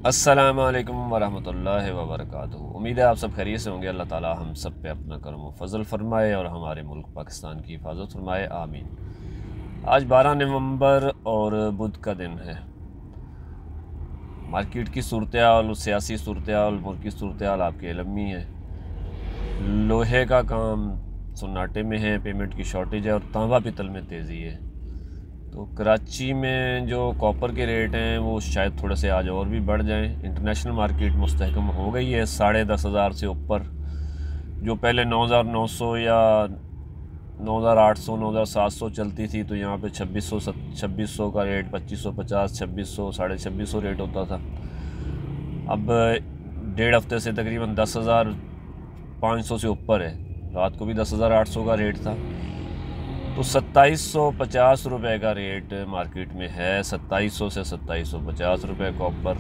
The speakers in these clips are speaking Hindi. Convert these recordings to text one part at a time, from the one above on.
अस्सलामु अलैकुम वरहमतुल्लाहि वबरकातुहू। उम्मीद है आप सब खैरियत से होंगे। अल्लाह ताला हम सब पे अपना करम व फजल फरमाए और हमारे मुल्क पाकिस्तान की हिफाजत फरमाए, आमीन। आज 12 नवंबर और बुध का दिन है। मार्केट की सूरत हाल, सियासी सूरत हाल, मुल्क की सूरत हाल आपके इल्म में है। लोहे का काम सन्नाटे में है, पेमेंट की शॉर्टेज है और तांबा पितल में तेज़ी है। तो कराची में जो कॉपर के रेट हैं वो शायद थोड़े से आज और भी बढ़ जाएं। इंटरनेशनल मार्केट मुस्तहकम हो गई है 10,500 से ऊपर। जो पहले 9,900 या 9,800 9,700 चलती थी, तो यहाँ पे 2600 का रेट, 2550, 2600, 2650 रेट होता था। अब डेढ़ हफ्ते से तकरीबन 10,500 से ऊपर है। रात को भी 10,800 का रेट था। तो 2750 रुपये का रेट मार्केट में है। 2700 से 2750 रुपये कॉपर,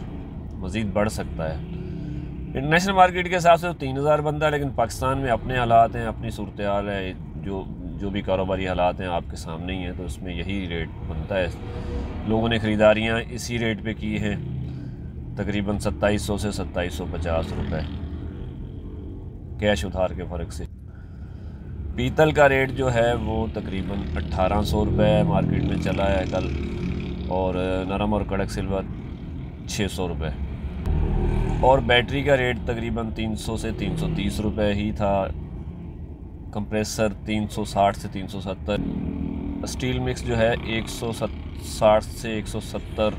मज़ीद बढ़ सकता है। इंटरनेशनल मार्केट के हिसाब से तो 3,000 बनता है, लेकिन पाकिस्तान में अपने हालात हैं, अपनी सूरत हाल है। जो भी कारोबारी हालात हैं आपके सामने ही हैं, तो उसमें यही रेट बनता है। लोगों ने ख़रीदारियाँ इसी रेट पे की हैं, तकरीबन 2700 से 2750 रुपये कैश उधार के फ़र्क से। पीतल का रेट जो है वो तकरीबन 1800 रुपये मार्केट में चला है कल, और नरम और कड़क सिल्वर 600 रुपये। और बैटरी का रेट तकरीबन 300 से 330 रुपये ही था। कंप्रेसर 360 से 370। स्टील मिक्स जो है 160 से 170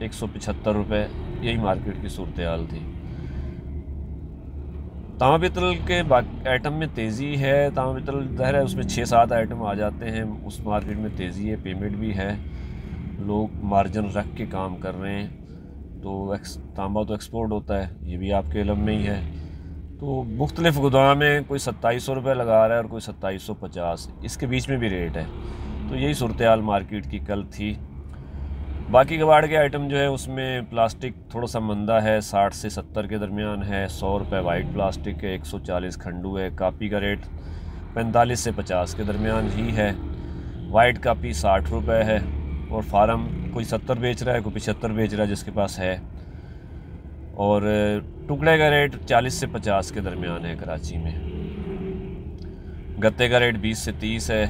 175 रुपये, यही मार्केट की सूरत हाल थी। तांबा पितल के आइटम में तेज़ी है। तांबा पितल ज़ाहिर है उसमें 6-7 आइटम आ जाते हैं, उस मार्केट में तेज़ी है, पेमेंट भी है, लोग मार्जिन रख के काम कर रहे हैं। तो तांबा तो एक्सपोर्ट होता है, ये भी आपके इल्म में ही है। तो मुख्तलिफ़ गोदाम में कोई 2700 रुपये लगा रहा है और कोई 2750, इसके बीच में भी रेट है। तो यही सूरत हाल मार्केट की कल थी। बाकी कबाड़ के आइटम जो है उसमें प्लास्टिक थोड़ा सा मंदा है, 60 से 70 के दरमियान है। 100 रुपये वाइट प्लास्टिक है, 140 खंडू है। कापी का रेट 45 से 50 के दरमियान ही है। वाइट कापी 60 रुपये है, और फार्म कोई 70 बेच रहा है, कोई 75 बेच रहा है जिसके पास है। और टुकड़े का रेट 40 से 50 के दरमियान है कराची में। गत्ते का रेट 20 से 30 है,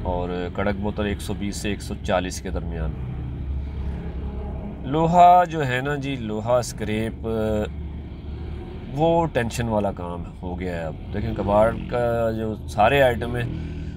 और कड़क बोतल 120 से 140 के दरमियान। लोहा जो है ना जी, लोहा स्क्रैप वो टेंशन वाला काम हो गया है। अब देखें कबाड़ का जो सारे आइटम है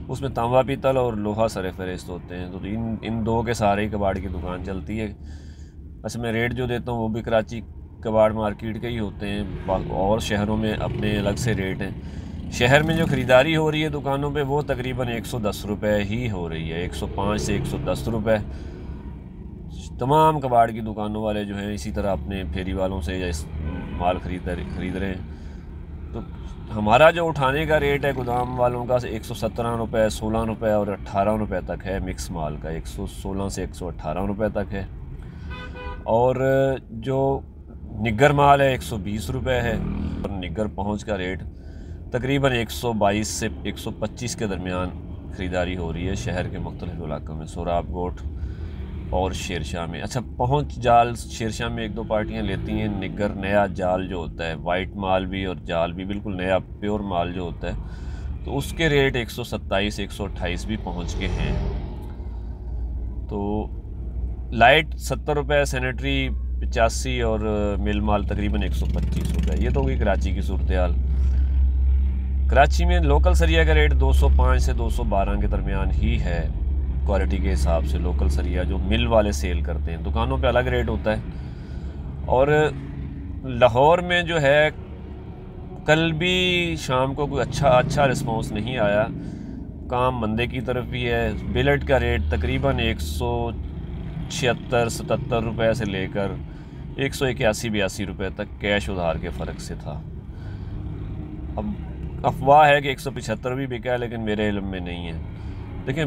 उसमें तांबा पीतल और लोहा सरे फहरिस्त होते हैं। तो इन दो के सारे ही कबाड़ की दुकान चलती है। अच्छा, मैं रेट जो देता हूँ वो भी कराची कबाड़ मार्केट के ही होते हैं, और शहरों में अपने अलग से रेट हैं। शहर में जो ख़रीदारी हो रही है दुकानों पे वो तकरीबन 110 रुपये ही हो रही है, 105 से 110 रुपये। तमाम कबाड़ की दुकानों वाले जो हैं इसी तरह अपने फेरी वालों से या माल खरीद रहे हैं। तो हमारा जो उठाने का रेट है गोदाम वालों का 117 रुपये, 16 रुपये और 18 रुपये तक है। मिक्स माल का 116 से 118 रुपये तक है। और जो निगर माल है 120 रुपये है। और निगर पहुंच का रेट तकरीबन 122 से 125 के दरमियान ख़रीदारी हो रही है शहर के मुख्तलिफ़ इलाकों में, सोराब गोट और शेरशाह में। अच्छा, पहुंच जाल शेरशाह में 1-2 पार्टियां लेती हैं। निगर नया जाल जो होता है, वाइट माल भी और जाल भी बिल्कुल नया प्योर माल जो होता है, तो उसके रेट 127 128 भी पहुंच के हैं। तो लाइट 70 रुपये, सैनिटरी 85 और मिल माल तकरीबन 125 रुपये। ये तो होगी कराची की सूरत हाल। कराची में लोकल सरिया का रेट 205 से 212 के दरमियान ही है। क्वालिटी के हिसाब से लोकल सरिया जो मिल वाले सेल करते हैं, दुकानों पे अलग रेट होता है। और लाहौर में जो है कल भी शाम को कोई अच्छा रिस्पांस नहीं आया, काम मंदे की तरफ भी है। बिलेट का रेट तकरीबन 176-77 रुपये से लेकर 181-82 रुपये तक कैश उधार के फ़र्क से था। अब अफवाह है कि 175 भी बिका है, लेकिन मेरे इल्म में नहीं है। देखिए,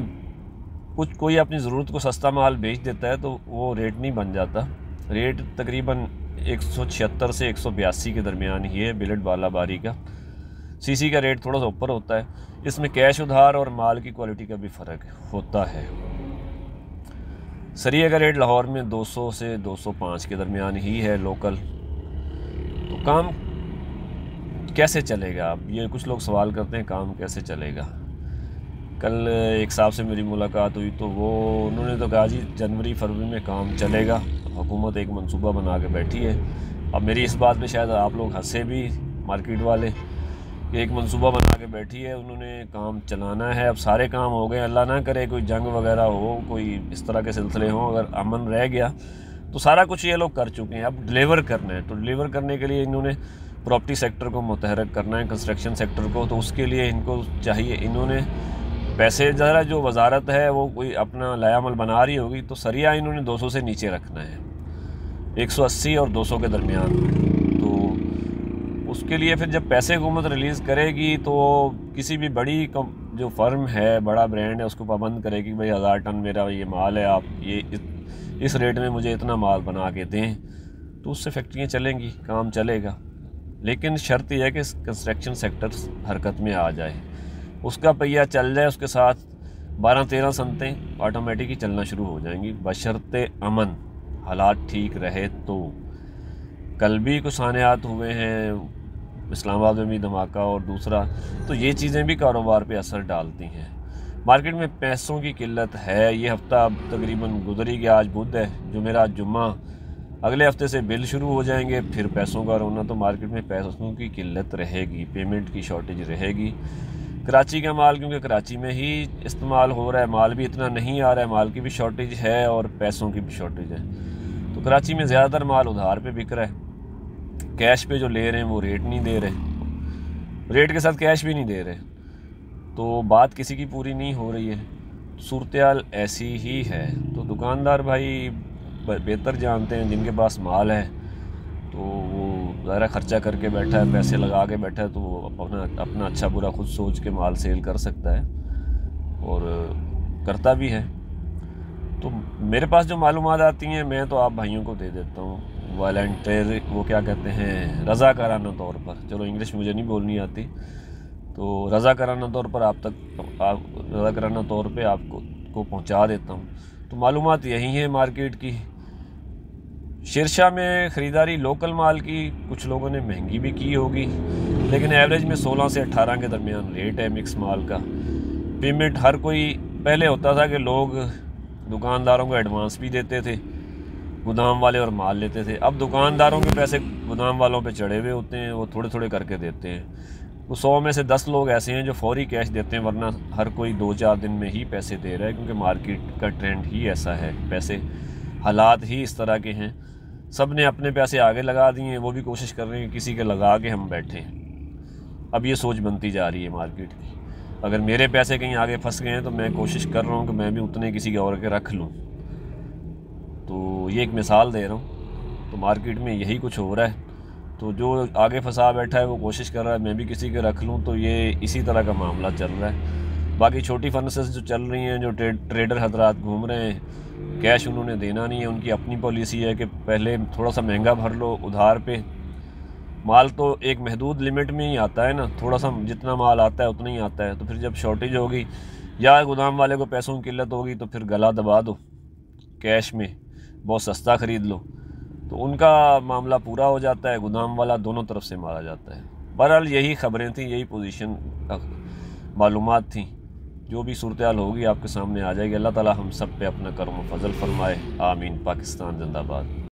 कोई अपनी ज़रूरत को सस्ता माल बेच देता है तो वो रेट नहीं बन जाता। रेट तकरीबन 176 से 182 के दरमियान ही है बिलेट वाला बारी का। सीसी का रेट थोड़ा सा ऊपर होता है। इसमें कैश उधार और माल की क्वालिटी का भी फ़र्क होता है। सरिया का रेट लाहौर में 200 से 205 के दरमियान ही है लोकल। तो काम कैसे चलेगा? अब ये कुछ लोग सवाल करते हैं काम कैसे चलेगा। कल एक साहब से मेरी मुलाकात हुई तो उन्होंने तो कहा जी जनवरी फरवरी में काम चलेगा, हुकूमत एक मंसूबा बना के बैठी है। अब मेरी इस बात पे शायद आप लोग हंसे भी मार्केट वाले कि एक मंसूबा बना के बैठी है, उन्होंने काम चलाना है। अब सारे काम हो गए, अल्लाह ना करे कोई जंग वगैरह हो, कोई इस तरह के सिलसिले हों, अगर अमन रह गया तो सारा कुछ ये लोग कर चुके हैं। अब डिलीवर करना है, तो डिलीवर करने के लिए इन्होंने प्रॉपर्टी सेक्टर को मुतहरक करना है, कंस्ट्रक्शन सेक्टर को। तो उसके लिए इनको चाहिए, इन्होंने पैसे ज़रा जो वजारत है वो कोई अपना लायामल बना रही होगी, तो सरिया इन्होंने 200 से नीचे रखना है, 180 और 200 के दरमियान। तो उसके लिए फिर जब पैसे हुकूमत रिलीज़ करेगी तो किसी भी बड़ी जो फर्म है, बड़ा ब्रांड है, उसको पाबंद करेगी भाई 1000 टन मेरा ये माल है, आप ये इस रेट में मुझे इतना माल बना के दें। तो उससे फैक्ट्रियाँ चलेंगी, काम चलेगा। लेकिन शर्त यह है कि कंस्ट्रक्शन सेक्टर हरकत में आ जाए, उसका पहिया चल जाए, उसके साथ 12-13 सनतें ऑटोमेटिक ही चलना शुरू हो जाएंगी, बशर्ते अमन हालात ठीक रहे। तो कल भी कुछ सानियात हुए हैं, इस्लामाबाद में भी धमाका, और दूसरा तो ये चीज़ें भी कारोबार पे असर डालती हैं। मार्केट में पैसों की किल्लत है। ये हफ़्ता अब तकरीबन गुजर ही गया, आज बुध है, जो मेरा जुम्मा, अगले हफ्ते से बिल शुरू हो जाएंगे, फिर पैसों का रोना। तो मार्केट में पैसों की किल्लत रहेगी, पेमेंट की शॉर्टेज रहेगी। कराची का माल क्योंकि कराची में ही इस्तेमाल हो रहा है, माल भी इतना नहीं आ रहा है, माल की भी शॉर्टेज है और पैसों की भी शॉर्टेज है। तो कराची में ज़्यादातर माल उधार पे बिक रहा है, कैश पे जो ले रहे हैं वो रेट नहीं दे रहे, रेट के साथ कैश भी नहीं दे रहे। तो बात किसी की पूरी नहीं हो रही है, सूरत ऐसी ही है। तो दुकानदार भाई बेहतर जानते हैं, जिनके पास माल है तो वो ज़रा ख़र्चा करके बैठा है, पैसे लगा के बैठा है, तो वो अपना अच्छा बुरा खुद सोच के माल सेल कर सकता है और करता भी है। तो मेरे पास जो मालूमात आती हैं मैं तो आप भाइयों को दे देता हूँ वॉलंटियर, वो क्या कहते हैं, रज़ाकाराना तौर पर। चलो इंग्लिश मुझे नहीं बोलनी आती, तो रज़ाकाराना तौर पर रज़ाकाराना तौर पे आपको पहुँचा देता हूँ। तो मालूमात यही है मार्केट की। शेरशाह में ख़रीदारी लोकल माल की कुछ लोगों ने महंगी भी की होगी, लेकिन एवरेज में 16 से 18 के दरमियान रेट है मिक्स माल का। पेमेंट हर कोई, पहले होता था कि लोग दुकानदारों को एडवांस भी देते थे, गोदाम वाले, और माल लेते थे। अब दुकानदारों के पैसे गोदाम वालों पे चढ़े हुए होते हैं, वो थोड़े थोड़े करके देते हैं। तो 100 में से 10 लोग ऐसे हैं जो फौरी कैश देते हैं, वरना हर कोई 2-4 दिन में ही पैसे दे रहा है, क्योंकि मार्केट का ट्रेंड ही ऐसा है, पैसे हालात ही इस तरह के हैं। सब ने अपने पैसे आगे लगा दिए हैं, वो भी कोशिश कर रहे हैं किसी के लगा के हम बैठे हैं। अब ये सोच बनती जा रही है मार्केट की, अगर मेरे पैसे कहीं आगे फंस गए हैं तो मैं कोशिश कर रहा हूँ कि मैं भी उतने किसी के और के रख लूँ। तो ये एक मिसाल दे रहा हूँ। तो मार्केट में यही कुछ हो रहा है। तो जो आगे फंसा बैठा है वो कोशिश कर रहा है मैं भी किसी के रख लूँ, तो ये इसी तरह का मामला चल रहा है। बाकी छोटी फर्नेसेस जो चल रही हैं, जो ट्रेडर हजरात घूम रहे हैं, कैश उन्होंने देना नहीं है, उनकी अपनी पॉलिसी है कि पहले थोड़ा सा महंगा भर लो उधार पे। माल तो एक महदूद लिमिट में ही आता है ना, थोड़ा सा जितना माल आता है उतना ही आता है। तो फिर जब शॉर्टेज होगी या गोदाम वाले को पैसों की किल्लत होगी तो फिर गला दबा दो, कैश में बहुत सस्ता ख़रीद लो, तो उनका मामला पूरा हो जाता है, गोदाम वाला दोनों तरफ से मारा जाता है। बहरहाल यही ख़बरें थी, यही पोजीशन मालूमात थी। जो भी सूरत हाल होगी आपके सामने आ जाएगी। अल्लाह ताला हम सब पे अपना करम फजल फरमाए। आमीन। पाकिस्तान जिंदाबाद।